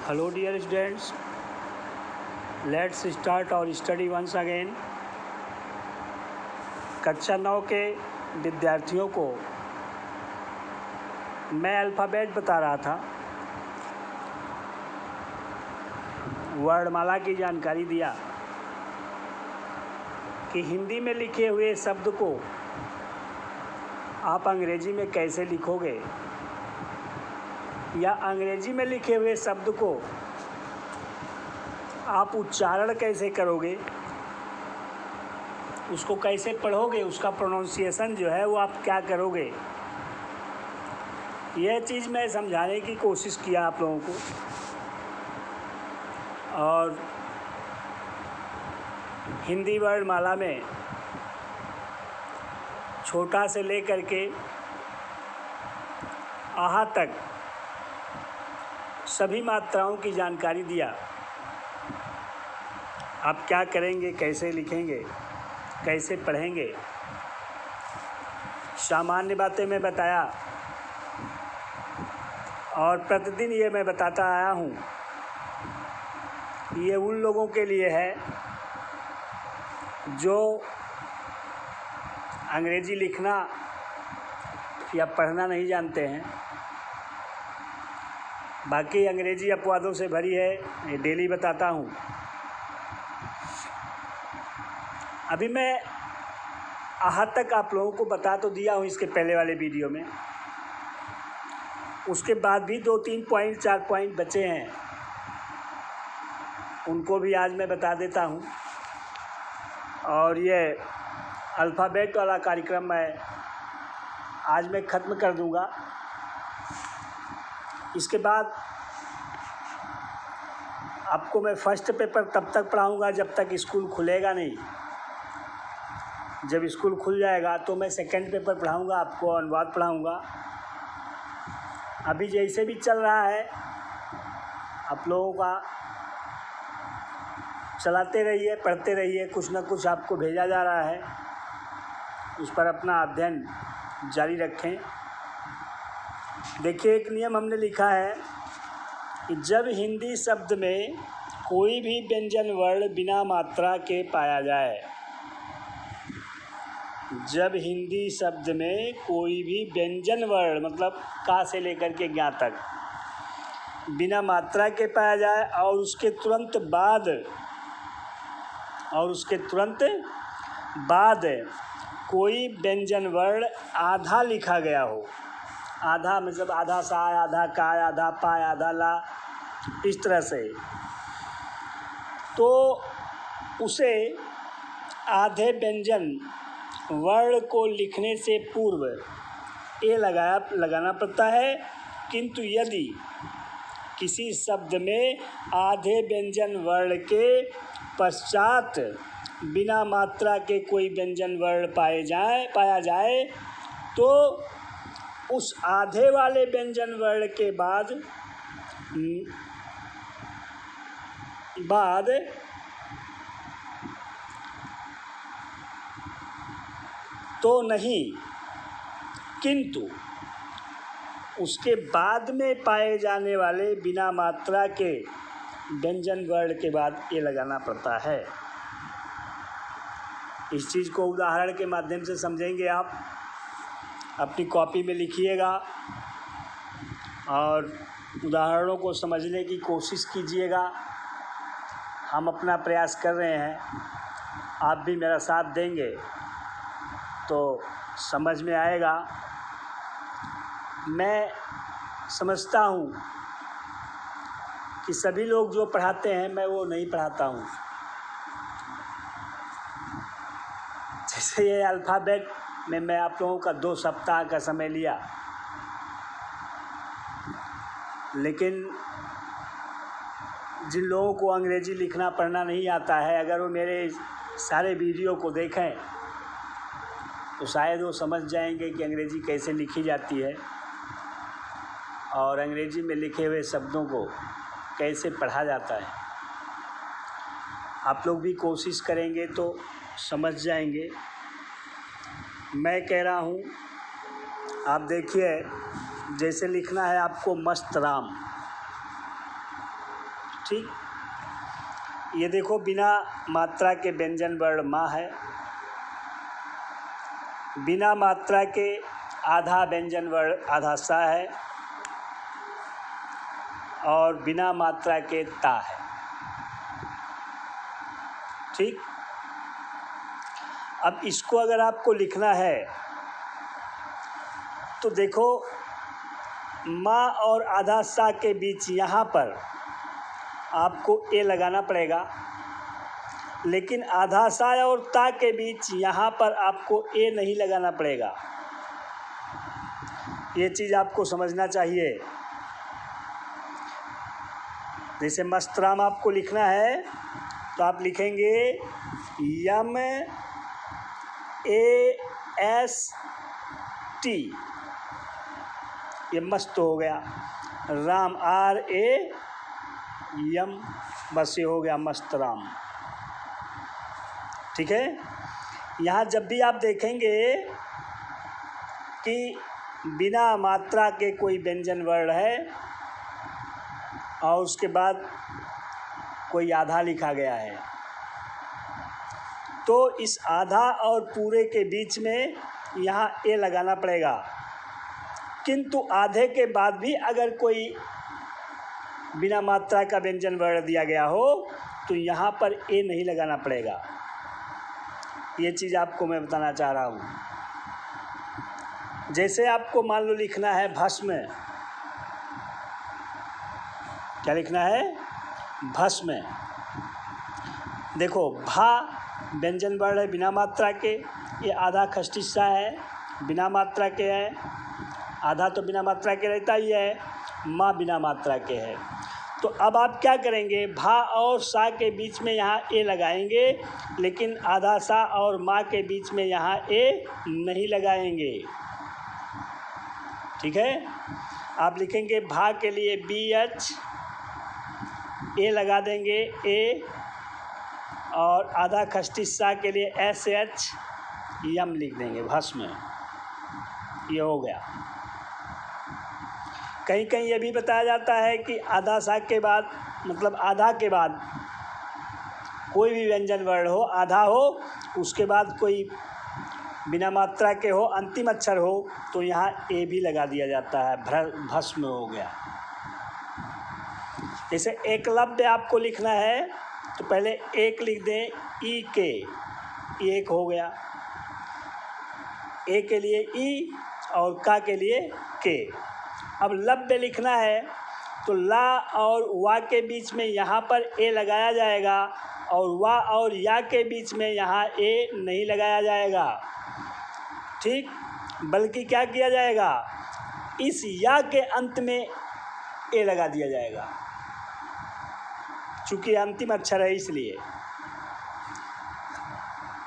Hello dear students, let's start our study once again. कक्षा 9 के विद्यार्थियों को मैं अल्फ़ाबेट बता रहा था, वर्णमाला की जानकारी दिया कि हिंदी में लिखे हुए शब्द को आप अंग्रेजी में कैसे लिखोगे या अंग्रेजी में लिखे हुए शब्द को आप उच्चारण कैसे करोगे, उसको कैसे पढ़ोगे, उसका प्रोनाउंसिएशन जो है वो आप क्या करोगे। यह चीज़ मैं समझाने की कोशिश किया आप लोगों को। और हिंदी वर्णमाला में छोटा से लेकर के आहा तक सभी मात्राओं की जानकारी दिया। आप क्या करेंगे, कैसे लिखेंगे, कैसे पढ़ेंगे, सामान्य बातें मैं बताया। और प्रतिदिन ये मैं बताता आया हूँ, ये उन लोगों के लिए है जो अंग्रेजी लिखना या पढ़ना नहीं जानते हैं। बाकी अंग्रेजी अपवादों से भरी है, ये डेली बताता हूँ। अभी मैं आहा तक आप लोगों को बता तो दिया हूँ इसके पहले वाले वीडियो में। उसके बाद भी 2-3 पॉइंट 4 पॉइंट बचे हैं, उनको भी आज मैं बता देता हूँ। और ये अल्फ़ाबेट वाला कार्यक्रम मैं आज मैं ख़त्म कर दूँगा। इसके बाद आपको मैं फर्स्ट पेपर तब तक पढ़ाऊँगा जब तक स्कूल खुलेगा नहीं। जब स्कूल खुल जाएगा तो मैं सेकंड पेपर पढ़ाऊँगा, आपको अनुवाद पढ़ाऊँगा। अभी जैसे भी चल रहा है आप लोगों का चलाते रहिए, पढ़ते रहिए, कुछ ना कुछ आपको भेजा जा रहा है, उस पर अपना अध्ययन जारी रखें। देखिए, एक नियम हमने लिखा है कि जब हिंदी शब्द में कोई भी व्यंजन वर्ण बिना मात्रा के पाया जाए, जब हिंदी शब्द में कोई भी व्यंजन वर्ण मतलब का से लेकर के ज्ञा तक बिना मात्रा के पाया जाए और उसके तुरंत बाद कोई व्यंजन वर्ण आधा लिखा गया हो, आधा मतलब आधा सा, आधा का, आधा पा, आधा ला, इस तरह से, तो उसे आधे व्यंजन वर्ण को लिखने से पूर्व ए लगाना पड़ता है। किंतु यदि किसी शब्द में आधे व्यंजन वर्ण के पश्चात बिना मात्रा के कोई व्यंजन वर्ण पाया जाए तो उस आधे वाले व्यंजन वर्ण के बाद तो नहीं, किंतु उसके बाद में पाए जाने वाले बिना मात्रा के व्यंजन वर्ण के बाद ये लगाना पड़ता है। इस चीज़ को उदाहरण के माध्यम से समझेंगे। आप अपनी कॉपी में लिखिएगा और उदाहरणों को समझने की कोशिश कीजिएगा। हम अपना प्रयास कर रहे हैं, आप भी मेरा साथ देंगे तो समझ में आएगा। मैं समझता हूँ कि सभी लोग जो पढ़ाते हैं मैं वो नहीं पढ़ाता हूँ। जैसे ये अल्फ़ाबेट में मैं आप लोगों का 2 सप्ताह का समय लिया, लेकिन जिन लोगों को अंग्रेजी लिखना पढ़ना नहीं आता है, अगर वो मेरे सारे वीडियो को देखें तो शायद वो समझ जाएंगे कि अंग्रेजी कैसे लिखी जाती है और अंग्रेजी में लिखे हुए शब्दों को कैसे पढ़ा जाता है। आप लोग भी कोशिश करेंगे तो समझ जाएंगे। मैं कह रहा हूँ, आप देखिए, जैसे लिखना है आपको मस्त राम, ठीक, ये देखो बिना मात्रा के व्यंजन वर्ण माँ है, बिना मात्रा के आधा व्यंजन वर्ण आधा सा है, और बिना मात्रा के ता है। ठीक, अब इसको अगर आपको लिखना है तो देखो माँ और आधा सा के बीच यहाँ पर आपको ए लगाना पड़ेगा, लेकिन आधा सा और ता के बीच यहाँ पर आपको ए नहीं लगाना पड़ेगा। ये चीज़ आपको समझना चाहिए। जैसे मस्तराम आपको लिखना है तो आप लिखेंगे यम ए एस टी, ये मस्त हो गया। राम आर ए यम, बस ये हो गया मस्तराम। ठीक है, यहाँ जब भी आप देखेंगे कि बिना मात्रा के कोई व्यंजन वर्ण है और उसके बाद कोई आधा लिखा गया है, तो इस आधा और पूरे के बीच में यहाँ ए लगाना पड़ेगा। किंतु आधे के बाद भी अगर कोई बिना मात्रा का व्यंजन वर्ण दिया गया हो तो यहाँ पर ए नहीं लगाना पड़ेगा। ये चीज़ आपको मैं बताना चाह रहा हूँ। जैसे आपको मान लो लिखना है भस्म, क्या लिखना है? भस्म। देखो भा व्यंजन वर्ण है बिना मात्रा के, ये आधा खष्टिसा है, बिना मात्रा के है, आधा तो बिना मात्रा के रहता ही है, माँ बिना मात्रा के है। तो अब आप क्या करेंगे, भा और सा के बीच में यहाँ ए लगाएंगे, लेकिन आधा सा और माँ के बीच में यहाँ ए नहीं लगाएंगे। ठीक है, आप लिखेंगे भा के लिए बी एच, ए लगा देंगे ए, और आधा खष्टी सा के लिए एस एच यम लिख देंगे भस्म। ये हो गया। कहीं कहीं ये भी बताया जाता है कि आधा सा के बाद, मतलब आधा के बाद कोई भी व्यंजन वर्ण हो, आधा हो, उसके बाद कोई बिना मात्रा के हो, अंतिम अक्षर हो, तो यहाँ ए भी लगा दिया जाता है, भस्म हो गया। जैसे एकलव्य आपको लिखना है तो पहले एक लिख दें ई के, एक हो गया, ए के लिए ई और का के लिए के। अब लव्य लिखना है तो ला और वा के बीच में यहाँ पर ए लगाया जाएगा, और वा और या के बीच में यहाँ ए नहीं लगाया जाएगा। ठीक, बल्कि क्या किया जाएगा, इस या के अंत में ए लगा दिया जाएगा, चूँकि अंतिम अक्षर है इसलिए।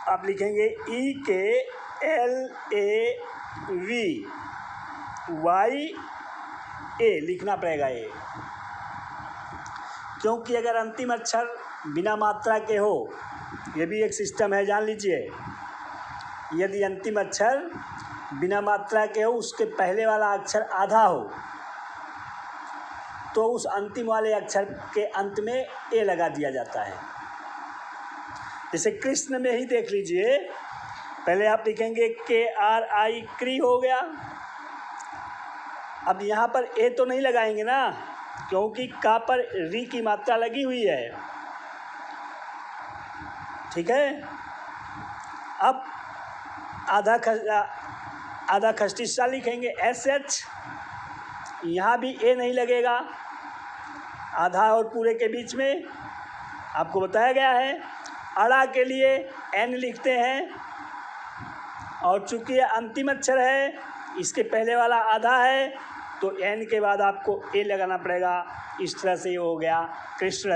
आप लिखेंगे ई के एल ए वी वाई ए, लिखना पड़ेगा ए, क्योंकि अगर अंतिम अक्षर बिना मात्रा के हो, ये भी एक सिस्टम है, जान लीजिए। यदि अंतिम अक्षर बिना मात्रा के हो, उसके पहले वाला अक्षर आधा हो, तो उस अंतिम वाले अक्षर के अंत में ए लगा दिया जाता है। जैसे कृष्ण में ही देख लीजिए, पहले आप लिखेंगे के आर आई, क्री हो गया। अब यहाँ पर ए तो नहीं लगाएंगे ना, क्योंकि का पर री की मात्रा लगी हुई है। ठीक है, अब आधा खष्टिसा लिखेंगे एस एच, यहाँ भी ए नहीं लगेगा, आधा और पूरे के बीच में आपको बताया गया है। अड़ा के लिए एन लिखते हैं, और चूंकि ये अंतिम अक्षर है, इसके पहले वाला आधा है, तो एन के बाद आपको ए लगाना पड़ेगा। इस तरह से ये हो गया कृष्ण।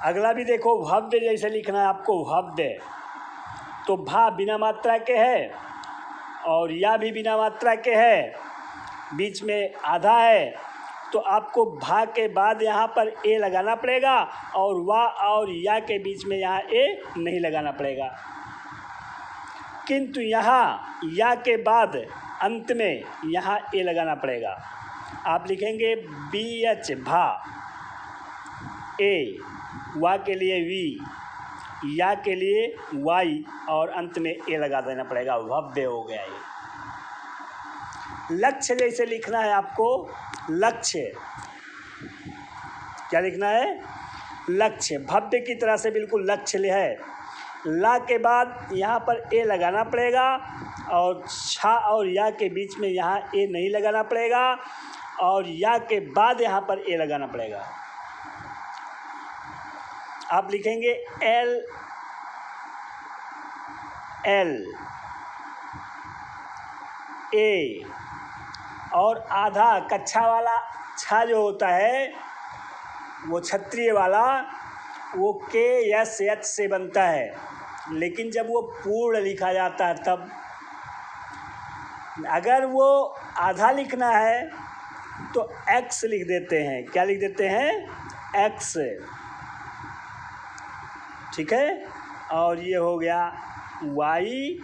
अगला भी देखो, भव्य जैसे लिखना है आपको, भव्य। तो भा बिना मात्रा के है और या भी बिना मात्रा के है, बीच में आधा है, तो आपको भा के बाद यहाँ पर ए लगाना पड़ेगा, और वा और या के बीच में यहाँ ए नहीं लगाना पड़ेगा। किंतु यहाँ या के बाद अंत में यहाँ ए लगाना पड़ेगा। आप लिखेंगे बी एच भा, ए वा के लिए वी, या के लिए वाई और अंत में ए लगा देना पड़ेगा, भव्य हो गया ये। लक्ष्य जैसे लिखना है आपको, लक्ष्य क्या लिखना है, लक्ष्य, भव्य की तरह से बिल्कुल लक्ष्य है। ला के बाद यहाँ पर ए लगाना पड़ेगा और छा और या के बीच में यहाँ ए नहीं लगाना पड़ेगा और या के बाद यहाँ पर ए लगाना पड़ेगा। आप लिखेंगे एल एल ए और आधा कच्छा वाला छा जो होता है वो क्षत्रिय वाला, वो के एस एच से बनता है, लेकिन जब वो पूर्ण लिखा जाता है तब, अगर वो आधा लिखना है तो एक्स लिख देते हैं। क्या लिख देते हैं, एक्स, ठीक है। और ये हो गया वाई,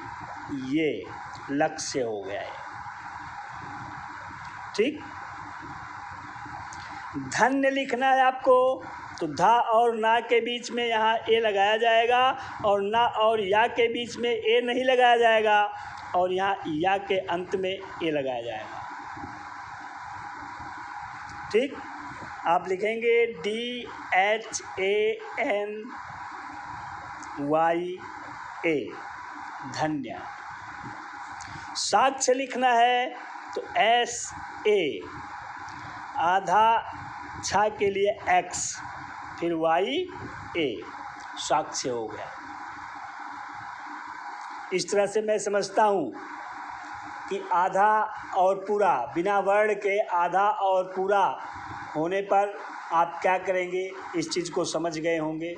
ये लक्ष्य हो गया है, ठीक। धन्य लिखना है आपको तो धा और ना के बीच में यहाँ ए लगाया जाएगा और ना और या के बीच में ए नहीं लगाया जाएगा और यहाँ या के अंत में ए लगाया जाएगा, ठीक। आप लिखेंगे D H A N Y A, धन्य। साक्ष्य लिखना है तो एस ए, आधा छा के लिए एक्स, फिर वाई ए, साक्ष्य हो गया। इस तरह से मैं समझता हूँ कि आधा और पूरा, बिना वर्ण के आधा और पूरा होने पर आप क्या करेंगे, इस चीज़ को समझ गए होंगे।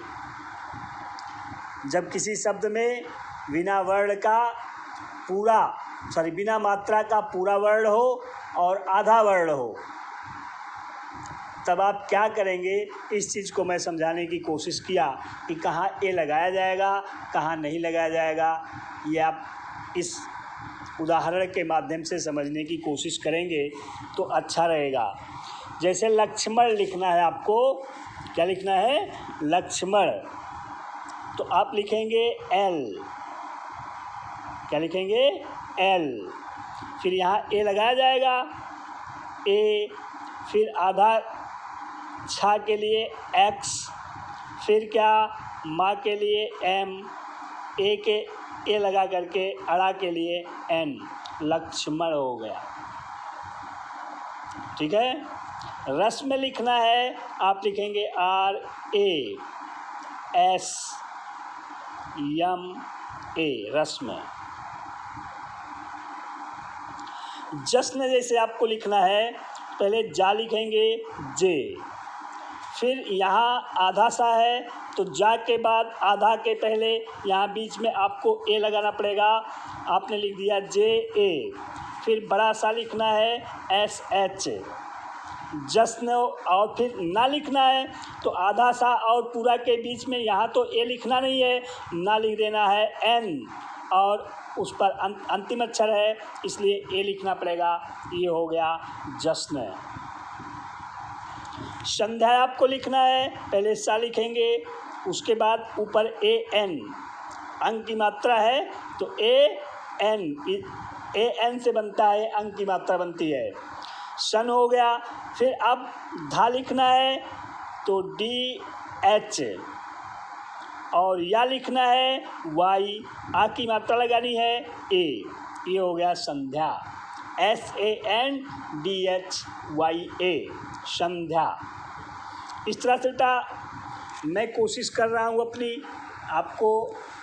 जब किसी शब्द में बिना वर्ण का पूरा, बिना मात्रा का पूरा वर्ण हो और आधा वर्ण हो, तब आप क्या करेंगे, इस चीज़ को मैं समझाने की कोशिश किया कि कहाँ ए लगाया जाएगा, कहाँ नहीं लगाया जाएगा। ये आप इस उदाहरण के माध्यम से समझने की कोशिश करेंगे तो अच्छा रहेगा। जैसे लक्ष्मण लिखना है आपको, क्या लिखना है, लक्ष्मण, तो आप लिखेंगे एल, क्या लिखेंगे, एल, फिर यहाँ ए लगाया जाएगा, ए, फिर आधा छा के लिए एक्स, फिर क्या, माँ के लिए एम, ए के ए लगा करके अड़ा के लिए एन, लक्ष्मण हो गया, ठीक है। रस में लिखना है, आप लिखेंगे आर ए एस यम ए, रस्म। जश्न जैसे आपको लिखना है, पहले जा लिखेंगे जे, फिर यहाँ आधा सा है तो जा के बाद आधा के पहले यहाँ बीच में आपको ए लगाना पड़ेगा, आपने लिख दिया जे ए। फिर बड़ा सा लिखना है एस एच, जश्न, और फिर ना लिखना है तो आधा सा और पूरा के बीच में यहाँ तो ए लिखना नहीं है, ना लिख देना है एन, और उस पर अंतिम अक्षर है इसलिए ए लिखना पड़ेगा। ये हो गया जश्न। संध्या आपको लिखना है, पहले सा लिखेंगे, उसके बाद ऊपर ए एन, अंक की मात्रा है तो ए एन से बनता है, अंक की मात्रा बनती है, सन हो गया। फिर अब धा लिखना है तो डी एच, और या लिखना है वाई, आ की मात्रा लगानी है ए, ये हो गया संध्या, SANDHYA, संध्या। इस तरह से मैं कोशिश कर रहा हूँ अपनी आपको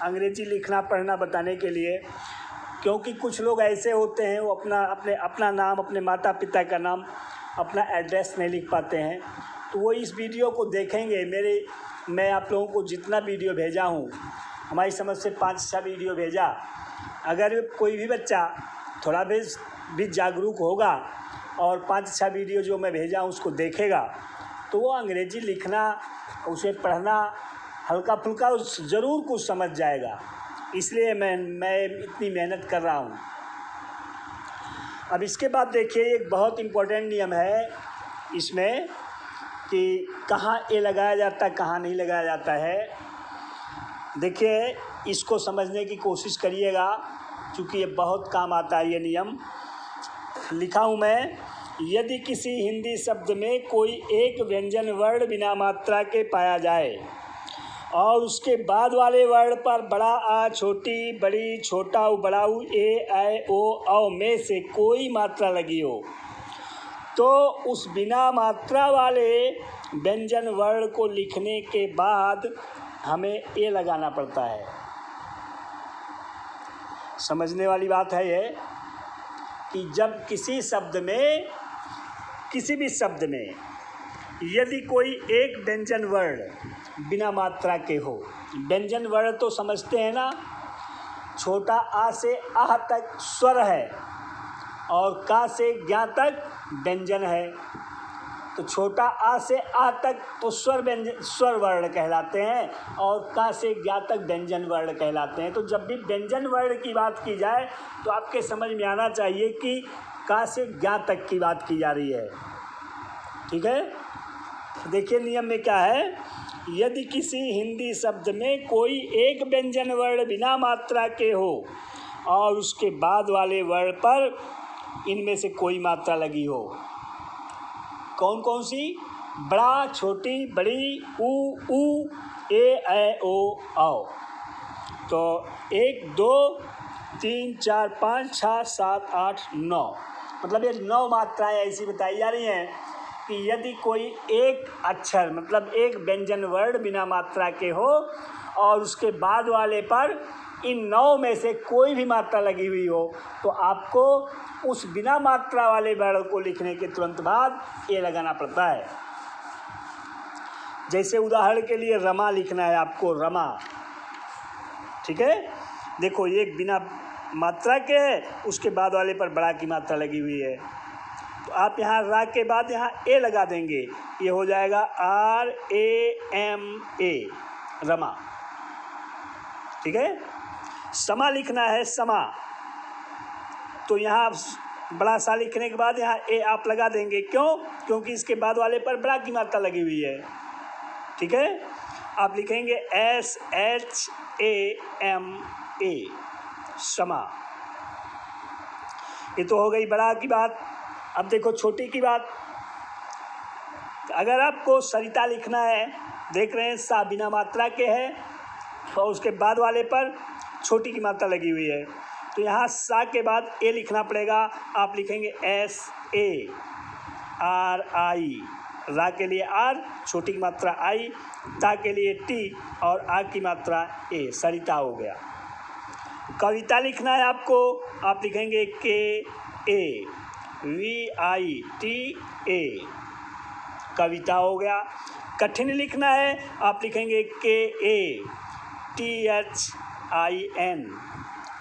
अंग्रेजी लिखना पढ़ना बताने के लिए, क्योंकि कुछ लोग ऐसे होते हैं वो अपना नाम, अपने माता पिता का नाम, अपना एड्रेस नहीं लिख पाते हैं, तो वो इस वीडियो को देखेंगे। मैं आप लोगों को जितना वीडियो भेजा हूँ, हमारी समझ से 5-6 वीडियो भेजा, अगर कोई भी बच्चा थोड़ा भी जागरूक होगा और 5-6 वीडियो जो मैं भेजा हूँ उसको देखेगा, तो वो अंग्रेजी लिखना, उसे पढ़ना हल्का फुल्का ज़रूर कुछ समझ जाएगा। इसलिए मैं इतनी मेहनत कर रहा हूँ। अब इसके बाद देखिए एक बहुत इम्पोर्टेंट नियम है इसमें कि कहाँ ए लगाया जाता है, कहाँ नहीं लगाया जाता है। देखिए इसको समझने की कोशिश करिएगा, क्योंकि ये बहुत काम आता है ये नियम। लिखा हूँ मैं, यदि किसी हिंदी शब्द में कोई एक व्यंजन वर्ण बिना मात्रा के पाया जाए और उसके बाद वाले वर्ण पर बड़ा आ, छोटी बड़ी, छोटा उ, बड़ा उ, ए, ऐ, ओ, औ में से कोई मात्रा लगी हो, तो उस बिना मात्रा वाले व्यंजन वर्ण को लिखने के बाद हमें ए लगाना पड़ता है। समझने वाली बात है ये कि जब किसी शब्द में, किसी भी शब्द में यदि कोई एक व्यंजन वर्ण बिना मात्रा के हो, व्यंजन वर्ण तो समझते हैं ना, छोटा आ से आह तक स्वर है और का से ज्ञा तक व्यंजन है, तो छोटा आ से आ तक तो स्वर वर्ण कहलाते हैं और का से ज्ञा तक व्यंजन वर्ण कहलाते हैं। तो जब भी व्यंजन वर्ण की बात की जाए तो आपके समझ में आना चाहिए कि का से ज्ञा तक की बात की जा रही है। ठीक है, देखिए नियम में क्या है, यदि किसी हिंदी शब्द में कोई एक व्यंजन वर्ण बिना मात्रा के हो और उसके बाद वाले वर्ण पर इनमें से कोई मात्रा लगी हो, कौन कौन सी, बड़ा, छोटी, बड़ी, उ, ए, ऐ, ओ, औ, तो 1 2 3 4 5 6 7 8 9, मतलब ये 9 मात्राएं ऐसी बताई जा रही हैं कि यदि कोई एक अक्षर मतलब एक व्यंजन वर्ण बिना मात्रा के हो और उसके बाद वाले पर इन 9 में से कोई भी मात्रा लगी हुई हो, तो आपको उस बिना मात्रा वाले वर्ण को लिखने के तुरंत बाद ए लगाना पड़ता है। जैसे उदाहरण के लिए रमा लिखना है आपको, रमा, ठीक है, देखो एक बिना मात्रा के है, उसके बाद वाले पर बड़ा की मात्रा लगी हुई है, तो आप यहाँ रा के बाद यहाँ ए लगा देंगे, ये हो जाएगा RAMA, रमा। ठीक है, समा लिखना है, समा, तो यहाँ बड़ा सा लिखने के बाद यहाँ ए आप लगा देंगे, क्यों, क्योंकि इसके बाद वाले पर बड़ा की मात्रा लगी हुई है। ठीक है, आप लिखेंगे SHAMA, समा। ये तो हो गई बड़ा की बात। अब देखो छोटी की बात, अगर आपको सरिता लिखना है, देख रहे हैं सा बिना मात्रा के है और उसके बाद वाले पर छोटी की मात्रा लगी हुई है, तो यहाँ सा के बाद ए लिखना पड़ेगा। आप लिखेंगे SARI, रा के लिए आर, छोटी की मात्रा आई, ता के लिए टी और आ की मात्रा ए, सरिता हो गया। कविता लिखना है आपको, आप लिखेंगे KAVITA, कविता हो गया। कठिन लिखना है, आप लिखेंगे KATHIN,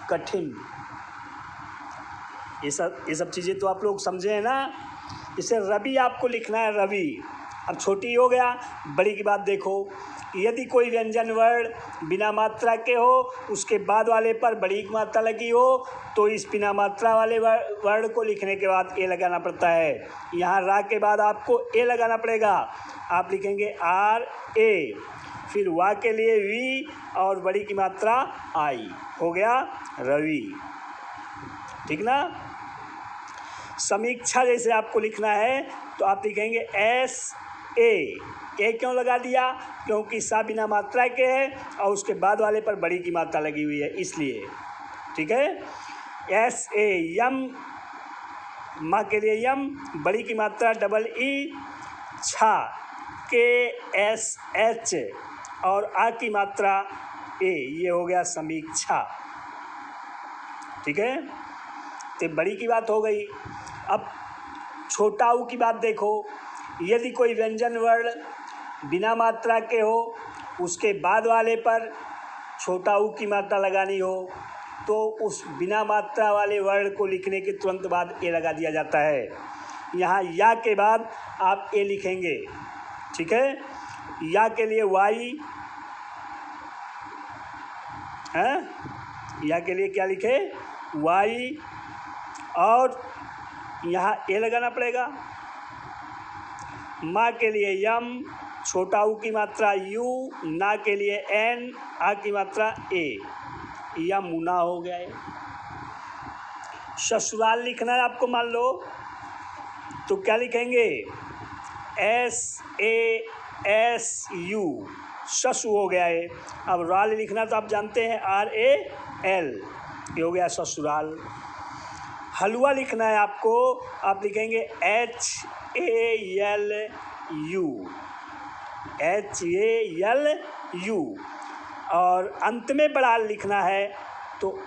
कठिन। ये सब चीज़ें तो आप लोग समझे हैं ना। इसे रवि आपको लिखना है, रवि। अब छोटी हो गया, बड़ी की बात देखो, यदि कोई व्यंजन वर्ण बिना मात्रा के हो, उसके बाद वाले पर बड़ी की मात्रा लगी हो, तो इस बिना मात्रा वाले वर्ण को लिखने के बाद ए लगाना पड़ता है। यहाँ रा के बाद आपको ए लगाना पड़ेगा, आप लिखेंगे RA, फिर वा के लिए वी और बड़ी की मात्रा आई, हो गया रवि। ठीक ना। समीक्षा जैसे आपको लिखना है तो आप लिखेंगे SA, ए क्यों लगा दिया, क्योंकि सा बिना मात्रा के है और उसके बाद वाले पर बड़ी की मात्रा लगी हुई है, इसलिए। ठीक है, SA, यम, माँ के लिए यम, बड़ी की मात्रा EE, छा, KSH और आ की मात्रा ए, ये हो गया समीक्षा। ठीक है, तो बड़ी की बात हो गई। अब छोटा ऊ की बात देखो, यदि कोई व्यंजन वर्ण बिना मात्रा के हो, उसके बाद वाले पर छोटा ऊ की मात्रा लगानी हो, तो उस बिना मात्रा वाले वर्ण को लिखने के तुरंत बाद ए लगा दिया जाता है। यहाँ या के बाद आप ए लिखेंगे। ठीक है, या के लिए वाई है, या के लिए क्या लिखे, वाई, और यहाँ ए लगाना पड़ेगा। माँ के लिए यम, छोटा ऊ की मात्रा यू, ना के लिए एन, आ की मात्रा ए, यमुना हो गया है। ससुराल लिखना है आपको, मान लो तो क्या लिखेंगे, SASU, ससु हो गया है। अब राल लिखना तो आप जानते हैं RAL, ये हो गया ससुराल। हलवा लिखना है आपको, आप लिखेंगे HALU, और अंत में बड़ा लिखना है तो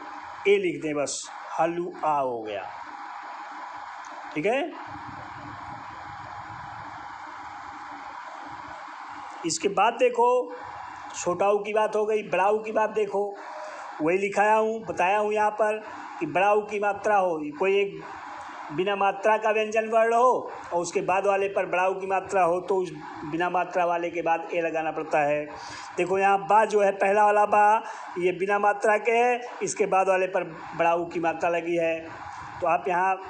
ए लिख दें बस, हलुआ हो गया। ठीक है। इसके बाद देखो, छोटा ऊ की बात हो गई, बड़ा ऊ की बात देखो, वही लिखाया हूँ, बताया हूँ यहाँ पर कि बड़ा ऊ की मात्रा हो, कोई एक बिना मात्रा का व्यंजन वर्ण हो और उसके बाद वाले पर बड़ा ऊ की मात्रा हो तो उस बिना मात्रा वाले के बाद ए लगाना पड़ता है। देखो यहाँ बा जो है, पहला वाला बा, ये बिना मात्रा के है, इसके बाद वाले पर बड़ा ऊ की मात्रा लगी है, तो आप यहाँ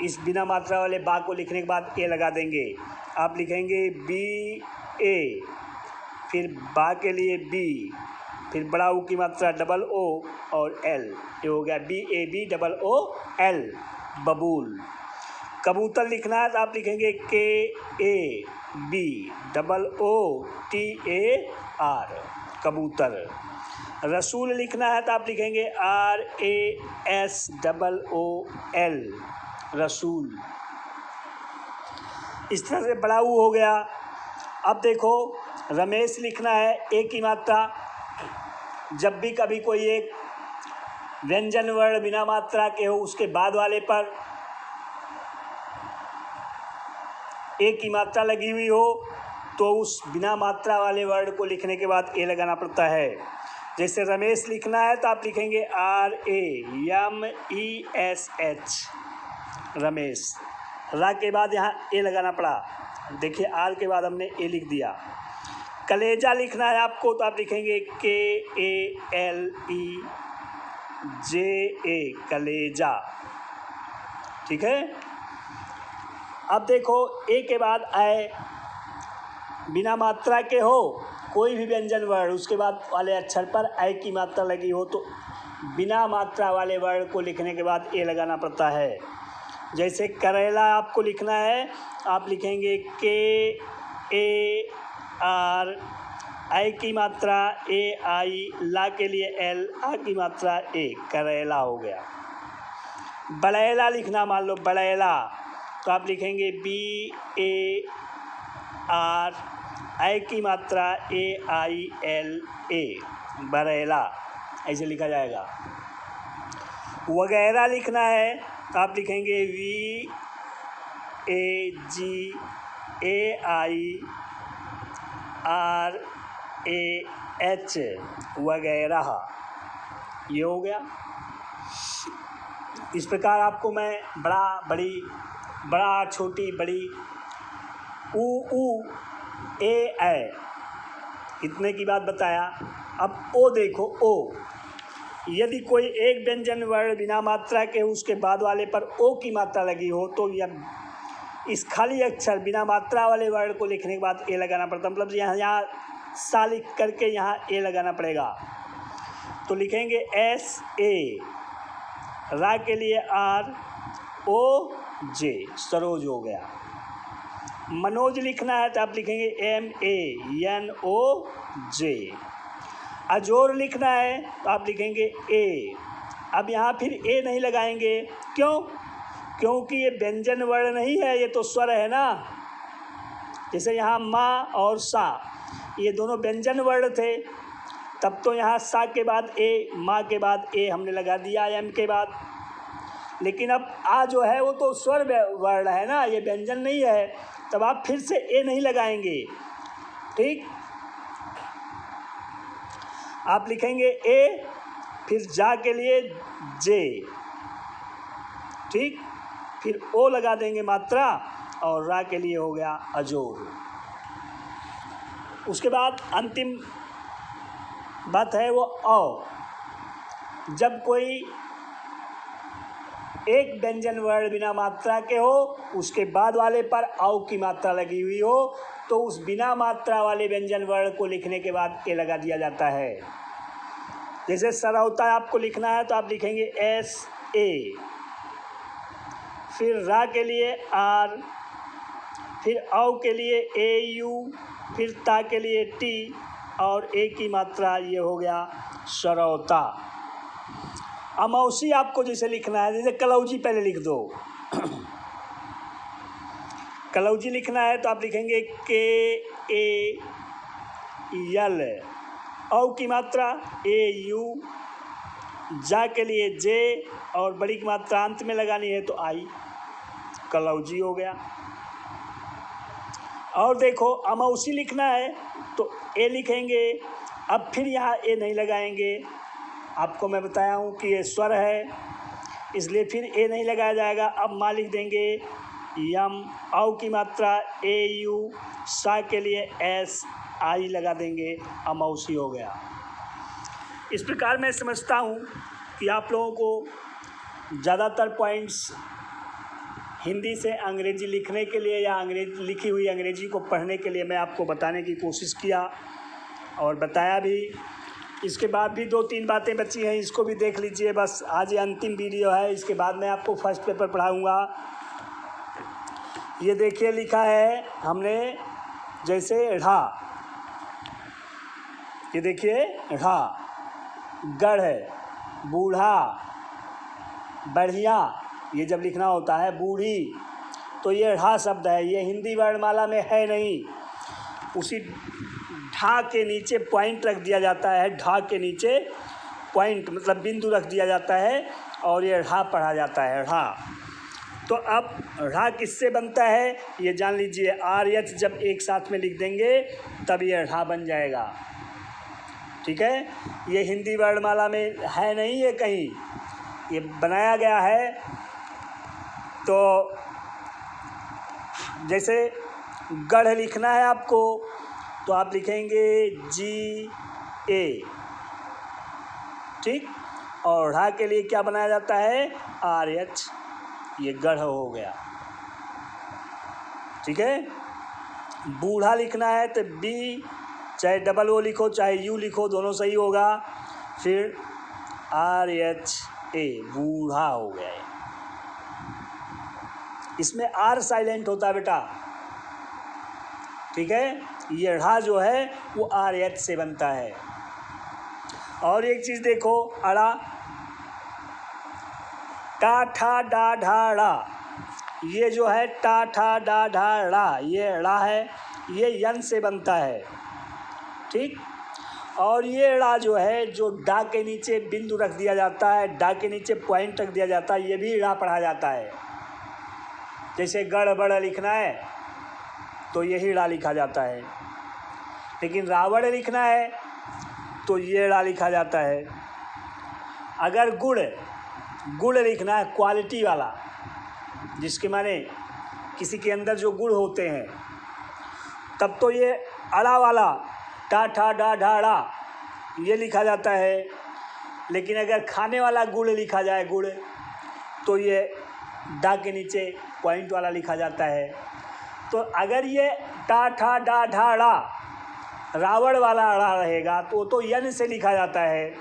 इस बिना मात्रा वाले बा को लिखने के बाद ए लगा देंगे। आप लिखेंगे BA, फिर बा के लिए B, फिर बड़ा ऊ की मात्रा डबल O और L, ये हो गया BABOOL, बबूल। कबूतर लिखना है तो आप लिखेंगे KABOOTAR, कबूतर। रसूल लिखना है तो आप लिखेंगे RASOOL, रसूल। इस तरह से बड़ा ऊ हो गया। अब देखो, रमेश लिखना है, ए की मात्रा, जब भी कभी कोई एक व्यंजन वर्ण बिना मात्रा के हो उसके बाद वाले पर ए की मात्रा लगी हुई हो तो उस बिना मात्रा वाले वर्ण को लिखने के बाद ए लगाना पड़ता है। जैसे रमेश लिखना है तो आप लिखेंगे RAMESH, रमेश। रा के बाद यहाँ ए लगाना पड़ा, देखिए आर के बाद हमने ए लिख दिया। कलेजा लिखना है आपको तो आप लिखेंगे KALEJA, कलेजा। ठीक है। अब देखो, ए के बाद आए, बिना मात्रा के हो कोई भी व्यंजन वर्ण, उसके बाद वाले अक्षर पर आई की मात्रा लगी हो तो बिना मात्रा वाले वर्ण को लिखने के बाद ए लगाना पड़ता है। जैसे करेला आपको लिखना है, आप लिखेंगे KAR, आई की मात्रा AI, ला के लिए L, आ की मात्रा A, करेला हो गया। बड़ैला लिखना, मान लो बड़ैला, तो आप लिखेंगे BAR, आई की मात्रा AILA, बड़ैला, ऐसे लिखा जाएगा। वगैरह लिखना है तो आप लिखेंगे VAGAIRAH, वगैरह, ये हो गया। इस प्रकार आपको मैं बड़ा, बड़ी, बड़ा, छोटी, बड़ी, ऊ, ए, इतने की बात बताया। अब ओ देखो, ओ, यदि कोई एक व्यंजन वर्ण बिना मात्रा के उसके बाद वाले पर ओ की मात्रा लगी हो तो यह इस खाली अक्षर बिना मात्रा वाले वर्ण को लिखने के बाद ए लगाना पड़ता, मतलब यहाँ सा लिख करके यहाँ ए लगाना पड़ेगा। तो लिखेंगे SA, रा के लिए ROJ, सरोज हो गया। मनोज लिखना है तो आप लिखेंगे MANOJ। अजोर लिखना है तो आप लिखेंगे ए। अब यहाँ फिर ए नहीं लगाएंगे, क्यों? क्योंकि ये व्यंजन वर्ण नहीं है, ये तो स्वर है ना। जैसे यहाँ माँ और सा, ये दोनों व्यंजन वर्ण थे, तब तो यहाँ सा के बाद ए, माँ के बाद ए हमने लगा दिया एम के बाद। लेकिन अब आ जो है वो तो स्वर वर्ण है ना, ये व्यंजन नहीं है, तब आप फिर से ए नहीं लगाएंगे। ठीक, आप लिखेंगे ए, फिर जा के लिए जे, ठीक, फिर ओ लगा देंगे मात्रा, और रा के लिए हो गया अजोर। उसके बाद अंतिम बात है वो औ। जब कोई एक व्यंजन वर्ण बिना मात्रा के हो, उसके बाद वाले पर औ की मात्रा लगी हुई हो, तो उस बिना मात्रा वाले व्यंजन वर्ण को लिखने के बाद ए लगा दिया जाता है। जैसे सरौता आपको लिखना है तो आप लिखेंगे एस ए, फिर रा के लिए आर, फिर औ के लिए ए यू, फिर ता के लिए टी, और ए की मात्रा ये हो गया सरौता। अमौसी आपको जैसे लिखना है, जैसे कलौजी पहले लिख दो। कलौजी लिखना है तो आप लिखेंगे के ए यल, औ की मात्रा ए यू, जा के लिए जे, और बड़ी की मात्रा अंत में लगानी है तो आई, कलौजी हो गया। और देखो अमौसी लिखना है तो ए लिखेंगे, अब फिर यहाँ ए नहीं लगाएंगे, आपको मैं बताया हूँ कि ये स्वर है इसलिए फिर ए नहीं लगाया जाएगा। अब माँ लिख देंगे यम, औ की मात्रा ए यू, सा के लिए एस, आई लगा देंगे, अमौसी हो गया। इस प्रकार मैं समझता हूँ कि आप लोगों को ज़्यादातर पॉइंट्स हिंदी से अंग्रेजी लिखने के लिए या अंग्रेजी लिखी हुई अंग्रेजी को पढ़ने के लिए मैं आपको बताने की कोशिश किया और बताया भी। इसके बाद भी 2-3 बातें बची हैं, इसको भी देख लीजिए। बस आज ये अंतिम वीडियो है, इसके बाद मैं आपको फर्स्ट पेपर पढ़ाऊँगा। ये देखिए लिखा है हमने, जैसे ढ़ा, ये देखिए ढ़ा, गढ़, बूढ़ा, बढ़िया, ये जब लिखना होता है बूढ़ी, तो ये ढ़ा शब्द है, ये हिंदी वर्णमाला में है नहीं। उसी ढा के नीचे पॉइंट रख दिया जाता है, ढा के नीचे पॉइंट मतलब बिंदु रख दिया जाता है और ये ढ़ा पढ़ा जाता है, ढ़ा। तो अब ढ़ा किससे बनता है ये जान लीजिए, आर एच जब एक साथ में लिख देंगे तब ये ढ़ा बन जाएगा। ठीक है, ये हिंदी वर्णमाला में है नहीं, ये कहीं ये बनाया गया है। तो जैसे गढ़ लिखना है आपको तो आप लिखेंगे जी ए, ठीक, और ढ़ा के लिए क्या बनाया जाता है, आर एच, ये गढ़ हो गया। ठीक है, बूढ़ा लिखना है तो बी, चाहे डबल ओ लिखो चाहे यू लिखो, दोनों सही होगा, फिर आर एच ए, बूढ़ा हो गया। इसमें आर साइलेंट होता है बेटा। ठीक है, ये ढ़ा जो है वो आर एच से बनता है। और एक चीज़ देखो, अड़ा, टा ठा डा ढा ड़ा, ये जो है टा ठा डा ढा ड़ा, ये ड़ा है, ये यन से बनता है। ठीक, और ये ड़ा जो है, जो डा के नीचे बिंदु रख दिया जाता है, डा के नीचे पॉइंट रख दिया जाता है, ये भी ड़ा पढ़ा जाता है। जैसे गड़बड़ लिखना है तो यही ड़ा लिखा जाता है, लेकिन रावण लिखना है तो ये ड़ा लिखा जाता है। अगर गुड़ लिखना है, क्वालिटी वाला, जिसके माने किसी के अंदर जो गुण होते हैं, तब तो ये अड़ा वाला टा ठा डा ढा ड़ा ये लिखा जाता है। लेकिन अगर खाने वाला गुड़ लिखा जाए, गुड़, तो ये डा के नीचे पॉइंट वाला लिखा जाता है। तो अगर ये टा ठा डा ढा ड़ा रावण वाला अड़ा रहेगा तो वो तो यन से लिखा जाता है,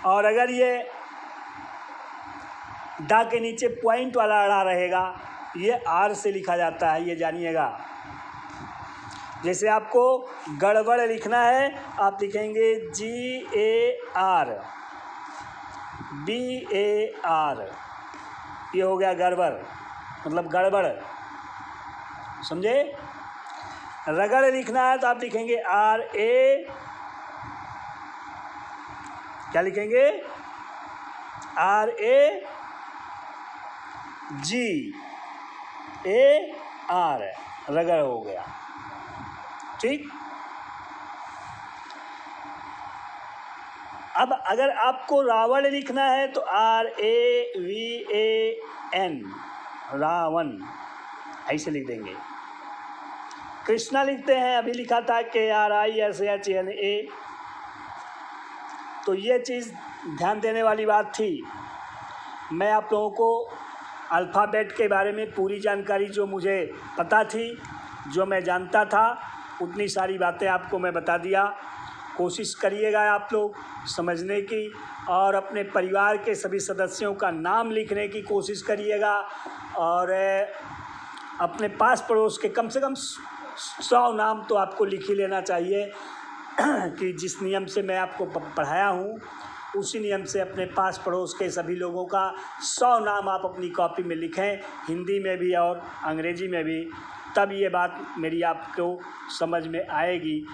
और अगर ये डा के नीचे पॉइंट वाला अड़ा रहेगा ये आर से लिखा जाता है, ये जानिएगा। जैसे आपको गड़बड़ लिखना है, आप लिखेंगे G A R, B A R, ये हो गया गड़बड़, मतलब गड़बड़, समझे। रगड़ लिखना है तो आप लिखेंगे आर ए, क्या लिखेंगे, R A ji A are, रगड़ हो गया। ठीक, अब अगर आपको रावण लिखना है तो R A V A N, Ravan, ऐसे लिख देंगे। कृष्णा लिखते हैं, अभी लिखा था के R I S H N A. तो ये चीज़ ध्यान देने वाली बात थी। मैं आप लोगों को अल्फ़ाबेट के बारे में पूरी जानकारी जो मुझे पता थी, जो मैं जानता था, उतनी सारी बातें आपको मैं बता दिया। कोशिश करिएगा आप लोग समझने की और अपने परिवार के सभी सदस्यों का नाम लिखने की कोशिश करिएगा और अपने पास पड़ोस के कम से कम 100 नाम तो आपको लिख ही लेना चाहिए कि जिस नियम से मैं आपको पढ़ाया हूँ उसी नियम से अपने पास पड़ोस के सभी लोगों का 100 नाम आप अपनी कॉपी में लिखें, हिंदी में भी और अंग्रेजी में भी, तब ये बात मेरी आपको समझ में आएगी।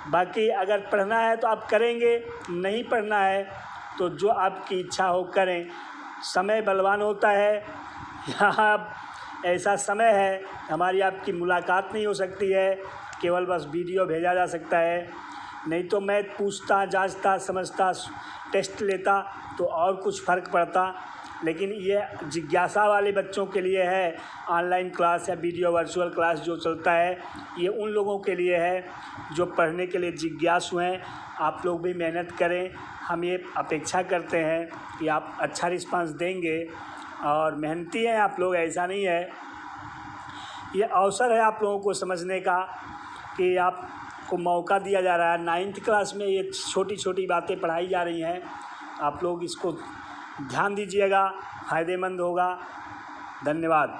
बाकी अगर पढ़ना है तो आप करेंगे, नहीं पढ़ना है तो जो आपकी इच्छा हो करें। समय बलवान होता है, यहाँ ऐसा समय है हमारी आपकी मुलाकात नहीं हो सकती है, केवल बस वीडियो भेजा जा सकता है। नहीं तो मैं पूछता, जांचता, समझता, टेस्ट लेता तो और कुछ फ़र्क पड़ता। लेकिन ये जिज्ञासा वाले बच्चों के लिए है, ऑनलाइन क्लास या वीडियो वर्चुअल क्लास जो चलता है, ये उन लोगों के लिए है जो पढ़ने के लिए जिज्ञासु हैं। आप लोग भी मेहनत करें, हम ये अपेक्षा करते हैं कि आप अच्छा रिस्पांस देंगे और मेहनती हैं आप लोग, ऐसा नहीं है। ये अवसर है आप लोगों को समझने का कि आपको मौका दिया जा रहा है। 9th क्लास में ये छोटी छोटी बातें पढ़ाई जा रही हैं, आप लोग इसको ध्यान दीजिएगा, फ़ायदेमंद होगा। धन्यवाद।